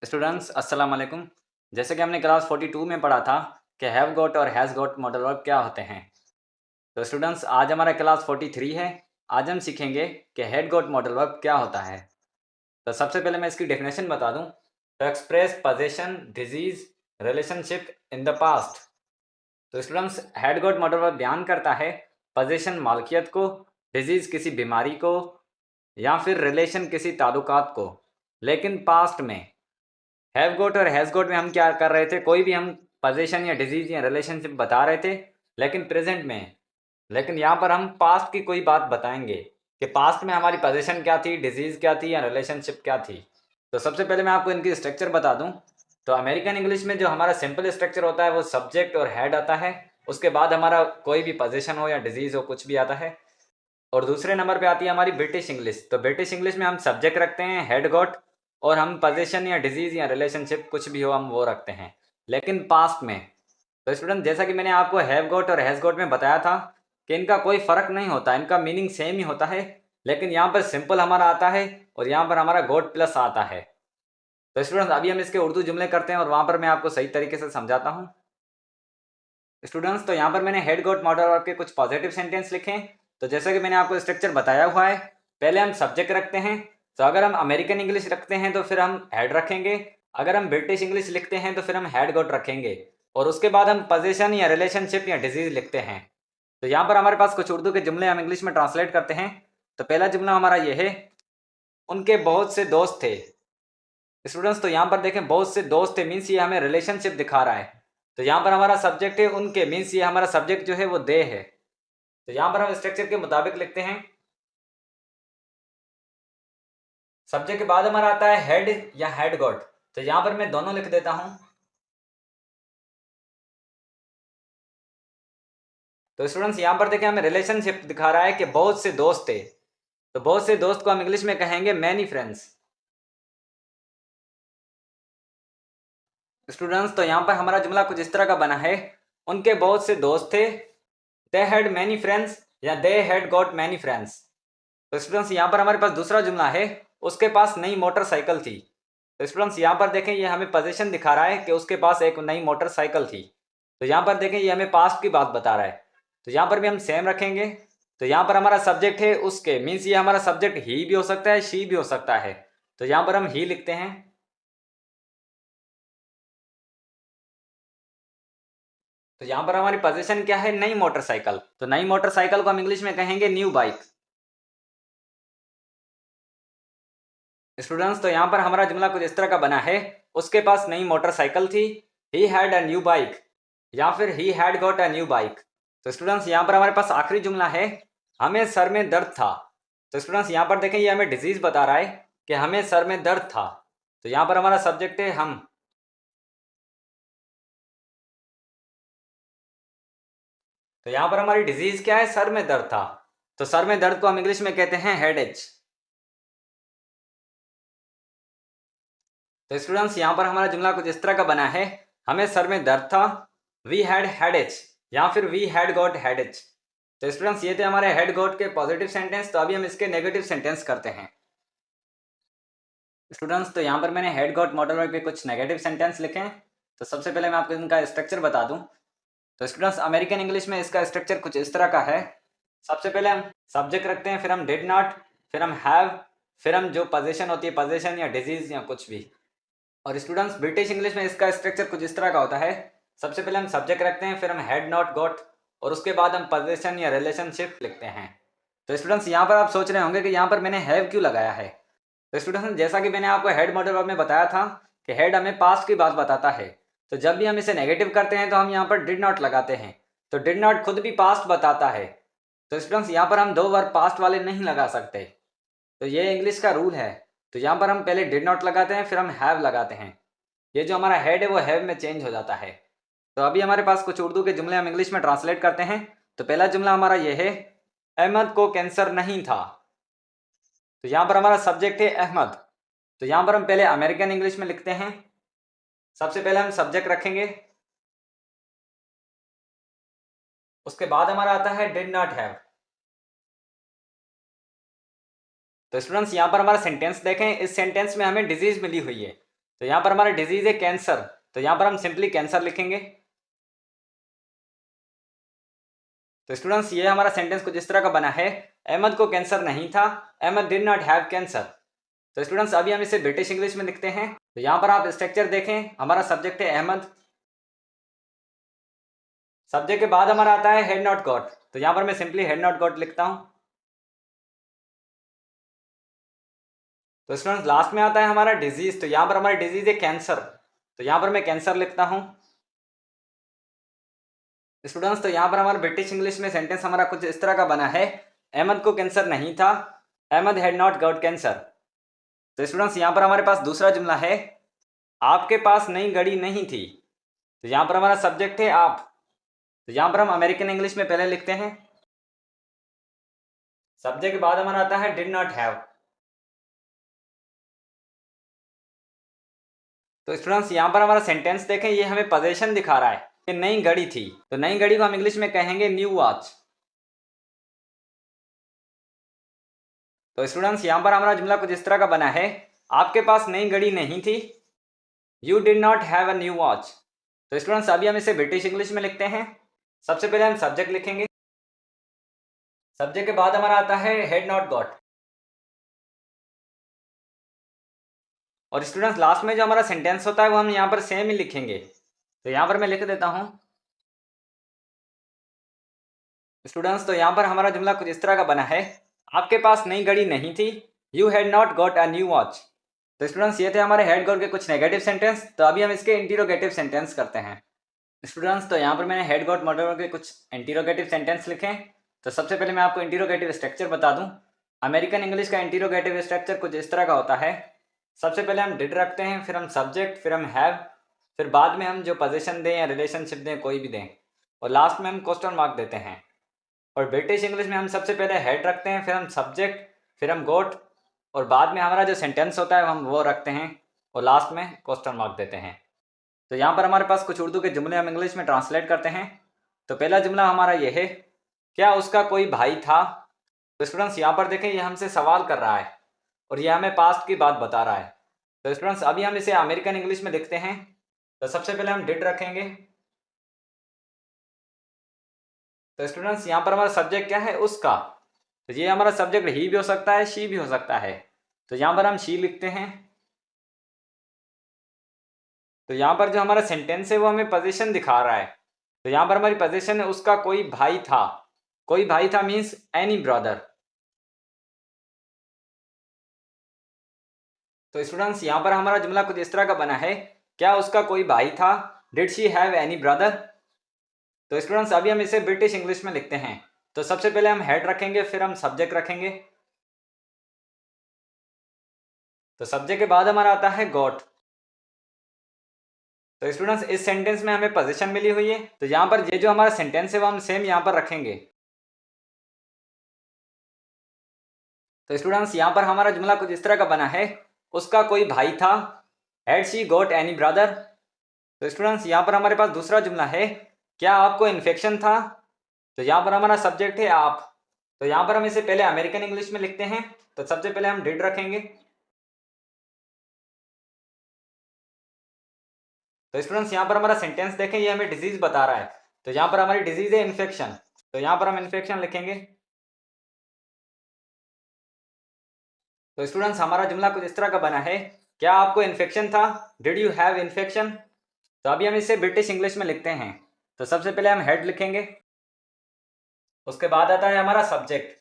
Students अस्सलाम वालेकुम। जैसे कि हमने क्लास 42 में पढ़ा था कि हैव गॉट और हैज़ गॉट मॉडल वर्ब क्या होते हैं। तो स्टूडेंट्स आज हमारा क्लास 43 है। आज हम सीखेंगे कि हैड गॉट मॉडल वर्ब क्या होता है। तो सबसे पहले मैं इसकी डेफिनेशन बता दूं। तो express position disease relationship in the past. तो students had got modal verb बयान करता है पोजीशन मालकियत को, डिजीज किसी बीमारी को, या फिर रिलेशन किसी ताल्लुकात को, लेकिन पास्ट में। हैव गोट और हैज़ गोट में हम क्या कर रहे थे, कोई भी हम पोजीशन या डिजीज या रिलेशनशिप बता रहे थे लेकिन प्रेजेंट में। लेकिन यहाँ पर हम पास्ट की कोई बात बताएंगे कि पास्ट में हमारी पोजीशन क्या थी, डिजीज क्या थी या रिलेशनशिप क्या थी। तो सबसे पहले मैं आपको इनकी स्ट्रक्चर बता दूं। तो अमेरिकन इंग्लिश में जो हमारा सिंपल स्ट्रक्चर होता है वो सब्जेक्ट और हेड आता है। उसके बाद हमारा कोई भी पोजीशन हो या डिजीज हो कुछ भी आता है। और दूसरे नंबर पे आती है हमारी ब्रिटिश इंग्लिश। तो ब्रिटिश इंग्लिश में हम सब्जेक्ट रखते हैं हेड गॉट, और हम पोजीशन या डिजीज या रिलेशनशिप कुछ भी हो हम वो रखते हैं लेकिन पास्ट में। तो स्टूडेंट जैसा कि मैंने आपको हैव गॉट और हैज़ गॉट में बताया था कि इनका कोई फर्क नहीं होता, इनका मीनिंग सेम ही होता है। लेकिन यहाँ पर सिंपल हमारा आता है और यहाँ पर हमारा गॉट प्लस आता है। तो स्टूडेंट्स अभी हम इसके उर्दू जुमले करते हैं और वहाँ पर मैं आपको सही तरीके से समझाता हूँ। स्टूडेंट्स तो यहाँ पर मैंने हेड गॉट मॉडल वर्ब के कुछ पॉजिटिव सेंटेंस लिखे हैं। तो जैसे कि मैंने आपको स्ट्रक्चर बताया हुआ है, पहले हम सब्जेक्ट रखते हैं। तो अगर हम अमेरिकन इंग्लिश रखते हैं तो फिर हम हेड रखेंगे। अगर हम ब्रिटिश इंग्लिश लिखते हैं तो फिर हम हेड गॉट रखेंगे। और उसके बाद हम पोजीशन या रिलेशनशिप या डिजीज लिखते हैं। तो यहाँ पर हमारे पास कुछ उर्दू के जुमले हम इंग्लिश में ट्रांसलेट करते हैं। तो पहला जुमला हमारा ये है, उनके बहुत से दोस्त थे। स्टूडेंट्स तो यहाँ पर देखें बहुत से दोस्त थे मीन्स ये हमें रिलेशनशिप दिखा रहा है। तो यहाँ पर हमारा सब्जेक्ट है उनके, मीन्स ये हमारा सब्जेक्ट जो है वो दे है। तो यहाँ पर हम स्ट्रक्चर के मुताबिक लिखते हैं। सब्जेक्ट के बाद हमारा आता है हेड या हेड गॉट। तो यहाँ पर मैं दोनों लिख देता हूँ। तो स्टूडेंट्स यहाँ पर देखें हमें रिलेशनशिप दिखा रहा है कि बहुत से दोस्त थे। तो बहुत से दोस्त को हम इंग्लिश में कहेंगे मैनी फ्रेंड्स। स्टूडेंट्स तो यहाँ पर हमारा जुमला कुछ इस तरह का बना है, उनके बहुत से दोस्त थे। दे हैड मैनी फ्रेंड्स या they had got many friends. तो स्टूडेंट्स यहाँ पर हमारे पास दूसरा जुमला है, उसके पास नई मोटरसाइकिल थी। तो स्टूडेंट्स यहाँ पर देखें ये हमें पोजीशन दिखा रहा है कि उसके पास एक नई मोटरसाइकिल थी। तो यहाँ पर देखें ये हमें पास्ट की बात बता रहा है। तो यहाँ पर भी हम सेम रखेंगे। तो यहाँ पर हमारा सब्जेक्ट है उसके, मीन्स ये हमारा सब्जेक्ट ही भी हो सकता है शी भी हो सकता है। तो यहाँ पर हम ही लिखते हैं। तो यहाँ पर हमारी पोजीशन क्या है, नई मोटरसाइकिल। तो नई मोटरसाइकिल को हम इंग्लिश में कहेंगे न्यू बाइक। स्टूडेंट्स तो यहाँ पर हमारा जुमला कुछ इस तरह का बना है, उसके पास नई मोटरसाइकिल थी। He had a new bike या फिर he had got a new bike. तो स्टूडेंट्स यहाँ पर हमारे पास आखिरी जुमला है, हमें सर में दर्द था। तो स्टूडेंट्स यहाँ पर देखें ये हमें डिजीज बता रहा है कि हमें सर में दर्द था। तो यहाँ पर हमारा सब्जेक्ट है हम। तो यहाँ पर हमारी डिजीज क्या है, सर में दर्द था। तो सर में दर्द को हम इंग्लिश में कहते हैं हेड एच। तो स्टूडेंट्स यहाँ पर हमारा जुमला कुछ इस तरह का बना है, हमें सर में दर्द था, वी हैड हेड एच या फिर we had got had H. तो स्टूडेंट्स ये थे हमारे हेड गॉट के पॉजिटिव सेंटेंस। तो अभी हम इसके नेगेटिव सेंटेंस करते हैं। स्टूडेंट्स तो यहाँ पर मैंने हेड गॉट मॉडल वर्ब के कुछ नेगेटिव सेंटेंस लिखे हैं। तो सबसे पहले मैं आपको इनका स्ट्रक्चर बता दूं। तो स्टूडेंट्स अमेरिकन इंग्लिश में इसका स्ट्रक्चर कुछ इस तरह का है। सबसे पहले हम सब्जेक्ट रखते हैं, फिर हम डिड नॉट, फिर हम हैव, फिर हम जो पोजीशन होती है पोजीशन या डिजीज या कुछ भी। और स्टूडेंट्स ब्रिटिश इंग्लिश में इसका स्ट्रक्चर कुछ इस तरह का होता है। सबसे पहले हम सब्जेक्ट रखते हैं, फिर हम हैड नॉट गॉट, और उसके बाद हम पोजीशन या रिलेशनशिप लिखते हैं। तो स्टूडेंट्स यहाँ पर आप सोच रहे होंगे कि यहाँ पर मैंने हैव क्यों लगाया है। तो स्टूडेंट्स जैसा कि मैंने आपको हेड मॉडल वर्ब में बताया था कि हेड हमें पास्ट की बात बताता है। तो जब भी हम इसे नेगेटिव करते हैं तो हम यहाँ पर डिड नॉट लगाते हैं। तो डिड नॉट खुद भी पास्ट बताता है। तो स्टूडेंट्स यहाँ पर हम दो वर्ब पास्ट वाले नहीं लगा सकते। तो ये इंग्लिश का रूल है। तो यहाँ पर हम पहले डिड नॉट लगाते हैं, फिर हम हैव लगाते हैं। ये जो हमारा हेड है वो हैव में चेंज हो जाता है। तो अभी हमारे पास कुछ उर्दू के जुमले हम इंग्लिश में ट्रांसलेट करते हैं। तो पहला जुमला हमारा ये है, अहमद को कैंसर नहीं था। तो यहाँ पर हमारा सब्जेक्ट है अहमद। तो यहाँ पर हम पहले अमेरिकन इंग्लिश में लिखते हैं। सबसे पहले हम सब्जेक्ट रखेंगे, उसके बाद हमारा आता है डिड नॉट हैव। तो स्टूडेंट्स यहाँ पर हमारा सेंटेंस देखें, इस सेंटेंस में हमें डिजीज मिली हुई है। तो यहाँ पर हमारा डिजीज है कैंसर, तो यहाँ पर हम सिंपली कैंसर लिखेंगे। तो स्टूडेंट्स ये हमारा सेंटेंस कुछ इस तरह का बना है, अहमद को कैंसर नहीं था, Ahmed did not have cancer. तो स्टूडेंट्स अभी हम इसे ब्रिटिश इंग्लिश में लिखते हैं। तो यहाँ पर आप स्ट्रक्चर देखें, हमारा सब्जेक्ट है अहमद, सब्जेक्ट के बाद हमारा आता है हैड नॉट गॉट, तो यहाँ पर मैं सिंपली हैड नॉट गॉट लिखता हूँ। तो स्टूडेंट्स लास्ट में आता है हमारा डिजीज, तो यहाँ पर हमारा डिजीज है कैंसर, तो यहाँ पर मैं कैंसर लिखता हूँ। स्टूडेंट्स तो यहाँ पर हमारा ब्रिटिश इंग्लिश में सेंटेंस हमारा कुछ इस तरह का बना है, अहमद को कैंसर नहीं था, Ahmed had not got cancer. तो स्टूडेंट्स यहाँ पर हमारे पास दूसरा जुमला है, आपके पास नई घड़ी नहीं थी, तो यहाँ पर हमारा सब्जेक्ट है आप, तो यहाँ पर हम अमेरिकन इंग्लिश में पहले लिखते हैं। सब्जेक्ट के बाद हमारा आता है डिड नॉट हैव। तो स्टूडेंट्स यहाँ पर हमारा सेंटेंस देखें, ये हमें पोजीशन दिखा रहा है कि नई घड़ी थी, तो नई घड़ी को हम इंग्लिश में कहेंगे न्यू वॉच। तो स्टूडेंट्स यहाँ पर हमारा जुमला कुछ इस तरह का बना है, आपके पास नई घड़ी नहीं थी, you did not have a new watch. तो स्टूडेंट्स अभी हम इसे ब्रिटिश इंग्लिश में लिखते हैं। सबसे पहले हम सब्जेक्ट लिखेंगे, सब्जेक्ट के बाद हमारा आता है हैड नॉट गॉट, और स्टूडेंट्स लास्ट में जो हमारा सेंटेंस होता है वो हम यहाँ पर सेम ही लिखेंगे। तो यहाँ पर मैं लिख देता हूँ। स्टूडेंट्स तो यहाँ पर हमारा जुमला कुछ इस तरह का बना है, आपके पास नई घड़ी नहीं थी, you had not got a new watch. तो स्टूडेंट्स ये थे हमारे हैड गॉट के कुछ नेगेटिव सेंटेंस। तो अभी हम इसके इंटीरोगेटिव सेंटेंस करते हैं। स्टूडेंट्स तो यहाँ पर मैंने हैड गॉट मॉडल के कुछ इंटीरोगेटिव सेंटेंस लिखे हैं। तो सबसे पहले मैं आपको इंटीरोगेटिव स्ट्रक्चर बता दूं। अमेरिकन इंग्लिश का इंटीरोगेटिव स्ट्रक्चर कुछ इस तरह का होता है, सबसे पहले हम डिड रखते हैं, फिर हम सब्जेक्ट, फिर हम हैव, फिर बाद में हम जो पोजीशन दें या रिलेशनशिप दें कोई भी दें, और लास्ट में हम क्वेश्चन मार्क देते हैं। और ब्रिटिश इंग्लिश में हम सबसे पहले हेड रखते हैं, फिर हम सब्जेक्ट, फिर हम गोट, और बाद में हमारा जो सेंटेंस होता है हम वो रखते हैं, और लास्ट में क्वेश्चन मार्क देते हैं। तो यहाँ पर हमारे पास कुछ उर्दू के जुमले हम इंग्लिश में ट्रांसलेट करते हैं। तो पहला जुमला हमारा ये है, क्या उसका कोई भाई था। तो स्टूडेंट्स यहाँ पर देखें, ये हमसे सवाल कर रहा है और ये हमें पास्ट की बात बता रहा है। तो स्टूडेंट्स अभी हम इसे अमेरिकन इंग्लिश में लिखते हैं। तो सबसे पहले हम डिड रखेंगे। तो स्टूडेंट्स यहाँ पर हमारा सब्जेक्ट क्या है, उसका, तो ये हमारा सब्जेक्ट ही भी हो सकता है, शी भी हो सकता है। तो यहाँ पर हम शी लिखते हैं। तो यहाँ पर जो हमारा सेंटेंस है वो हमें पोजीशन दिखा रहा है। तो यहाँ पर हमारी पोजीशन है, उसका कोई भाई था। कोई भाई था मीन्स एनी ब्रदर। तो स्टूडेंट्स यहाँ पर हमारा जुमला कुछ इस तरह का बना है, क्या उसका कोई भाई था, did she have any brother. तो स्टूडेंट्स अभी हम इसे ब्रिटिश इंग्लिश में लिखते हैं। तो सबसे पहले हम हेड रखेंगे, फिर हम सब्जेक्ट रखेंगे। तो सब्जेक्ट के बाद हमारा आता है गॉट। तो स्टूडेंट्स इस सेंटेंस में हमें पोजीशन मिली हुई है, तो यहाँ पर ये जो हमारा सेंटेंस है वो हम सेम यहाँ पर रखेंगे। तो स्टूडेंट्स यहाँ पर हमारा जुमला कुछ इस तरह का बना है, उसका कोई भाई था, had she got any brother. तो स्टूडेंट्स यहाँ पर हमारे पास दूसरा जुमला है, क्या आपको इन्फेक्शन था। तो यहाँ पर हमारा सब्जेक्ट है आप। तो यहाँ पर हम इसे पहले अमेरिकन इंग्लिश में लिखते हैं। तो सबसे पहले हम डिड रखेंगे। तो स्टूडेंट्स यहाँ पर हमारा सेंटेंस देखें, ये हमें डिजीज बता रहा है। तो यहाँ पर हमारी डिजीज है इन्फेक्शन, तो यहाँ पर हम इन्फेक्शन लिखेंगे। तो स्टूडेंट्स हमारा जुमला कुछ इस तरह का बना है, क्या आपको इन्फेक्शन था, डिड यू हैव इन्फेक्शन। तो अभी हम इसे ब्रिटिश इंग्लिश में लिखते हैं। तो सबसे पहले हम हेड लिखेंगे, उसके बाद आता है हमारा सब्जेक्ट।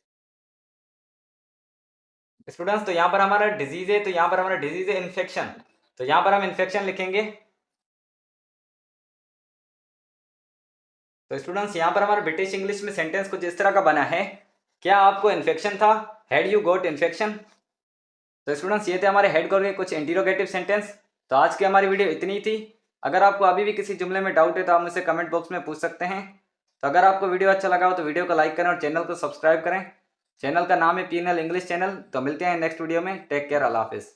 स्टूडेंट्स तो यहाँ पर हमारा डिजीज है, तो यहाँ पर हमारा डिजीज है इन्फेक्शन, तो यहाँ पर हम इन्फेक्शन लिखेंगे। तो स्टूडेंट्स यहाँ पर हमारा ब्रिटिश इंग्लिश में सेंटेंस कुछ इस तरह का बना है, क्या आपको इन्फेक्शन था, हैड यू गॉट इन्फेक्शन। तो स्टूडेंट्स ये थे हमारे हेड गॉट के कुछ इंटीरोगेटिव सेंटेंस। तो आज की हमारी वीडियो इतनी ही थी। अगर आपको अभी भी किसी जुमले में डाउट है तो आप मुझसे कमेंट बॉक्स में पूछ सकते हैं। तो अगर आपको वीडियो अच्छा लगा हो तो वीडियो को लाइक करें और चैनल को सब्सक्राइब करें। चैनल का नाम है PNL इंग्लिश चैनल। तो मिलते हैं नेक्स्ट वीडियो में। टेक केयर, अल्लाह हाफिज़।